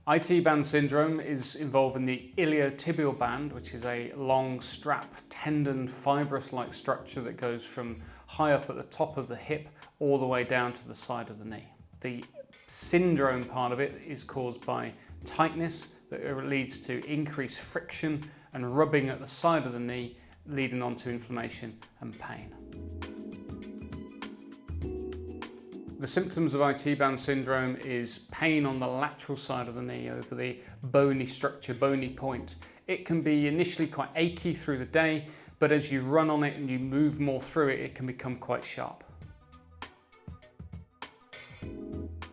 IT band syndrome is involving the iliotibial band, which is a long strap tendon fibrous-like structure that goes from high up at the top of the hip all the way down to the side of the knee. The syndrome part of it is caused by tightness that leads to increased friction and rubbing at the side of the knee, leading on to inflammation and pain. The symptoms of IT band syndrome is pain on the lateral side of the knee over the bony structure, bony point. It can be initially quite achy through the day, but as you run on it and you move more through it, it can become quite sharp.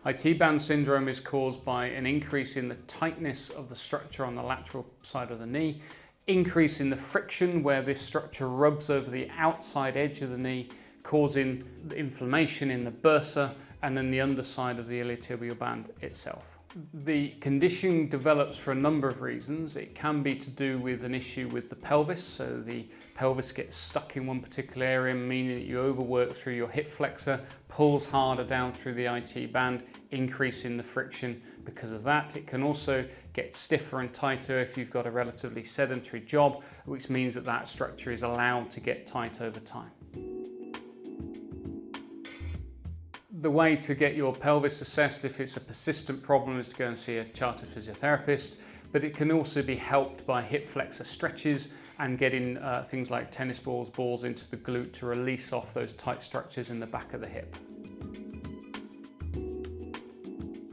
IT band syndrome is caused by an increase in the tightness of the structure on the lateral side of the knee, increase in the friction where this structure rubs over the outside edge of the knee, causing the inflammation in the bursa and then the underside of the iliotibial band itself. The condition develops for a number of reasons. It can be to do with an issue with the pelvis, so the pelvis gets stuck in one particular area, meaning that you overwork through your hip flexor, pulls harder down through the IT band, increasing the friction because of that. It can also get stiffer and tighter if you've got a relatively sedentary job, which means that that structure is allowed to get tight over time. The way to get your pelvis assessed if it's a persistent problem is to go and see a chartered physiotherapist, but it can also be helped by hip flexor stretches and getting things like tennis balls into the glute to release off those tight structures in the back of the hip.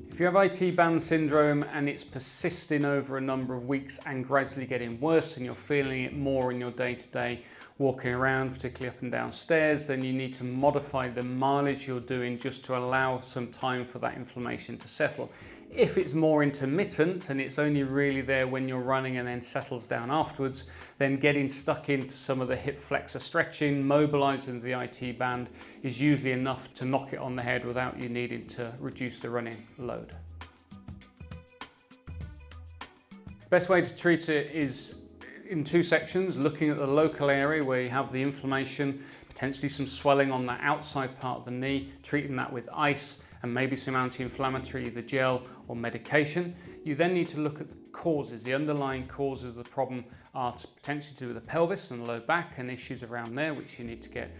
If you have IT band syndrome and it's persisting over a number of weeks and gradually getting worse and you're feeling it more in your day-to-day walking around, particularly up and down stairs, then you need to modify the mileage you're doing just to allow some time for that inflammation to settle. If it's more intermittent and it's only really there when you're running and then settles down afterwards, then getting stuck into some of the hip flexor stretching, mobilizing the IT band is usually enough to knock it on the head without you needing to reduce the running load. Best way to treat it is in two sections, looking at the local area where you have the inflammation, potentially some swelling on the outside part of the knee, treating that with ice and maybe some anti-inflammatory, either gel or medication. You then need to look at the causes. The underlying causes of the problem are potentially to do with the pelvis and the low back and issues around there, which you need to get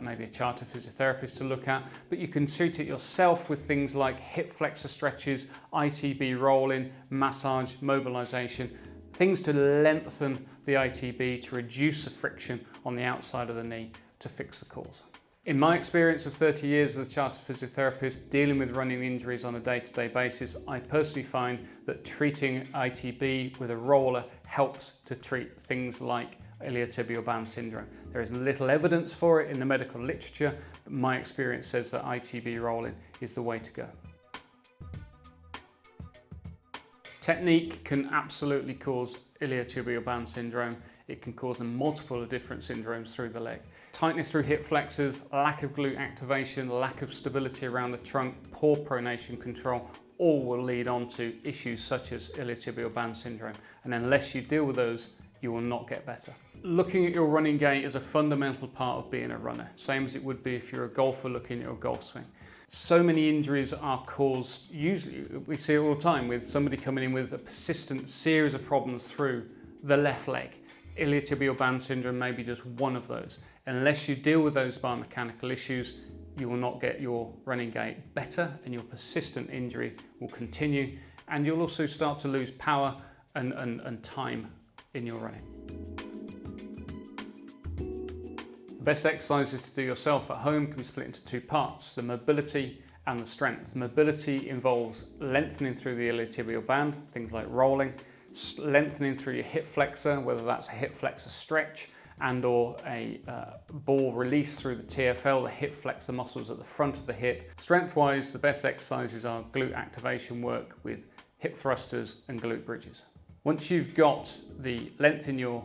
maybe a chartered physiotherapist to look at. But you can treat it yourself with things like hip flexor stretches, ITB rolling, massage, mobilization, things to lengthen the ITB to reduce the friction on the outside of the knee to fix the cause. In my experience of 30 years as a chartered physiotherapist dealing with running injuries on a day-to-day basis, I personally find that treating ITB with a roller helps to treat things like iliotibial band syndrome. There is little evidence for it in the medical literature, but my experience says that ITB rolling is the way to go. Technique can absolutely cause iliotibial band syndrome. It can cause multiple different syndromes through the leg. Tightness through hip flexors, lack of glute activation, lack of stability around the trunk, poor pronation control, all will lead on to issues such as iliotibial band syndrome. And unless you deal with those, you will not get better. Looking at your running gait is a fundamental part of being a runner, same as it would be if you're a golfer looking at your golf swing. So many injuries are caused, usually we see it all the time, with somebody coming in with a persistent series of problems through the left leg. Iliotibial band syndrome may be just one of those. Unless you deal with those biomechanical issues, you will not get your running gait better and your persistent injury will continue, and you'll also start to lose power and time in your running. The best exercises to do yourself at home can be split into two parts, the mobility and the strength. Mobility involves lengthening through the iliotibial band, things like rolling, lengthening through your hip flexor, whether that's a hip flexor stretch and or a ball release through the TFL, the hip flexor muscles at the front of the hip. Strength-wise, the best exercises are glute activation work with hip thrusters and glute bridges. Once you've got the length in your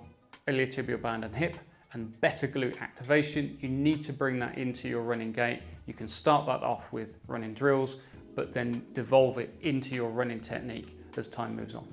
iliotibial band and hip, and better glute activation, you need to bring that into your running gait. You can start that off with running drills, but then devolve it into your running technique as time moves on.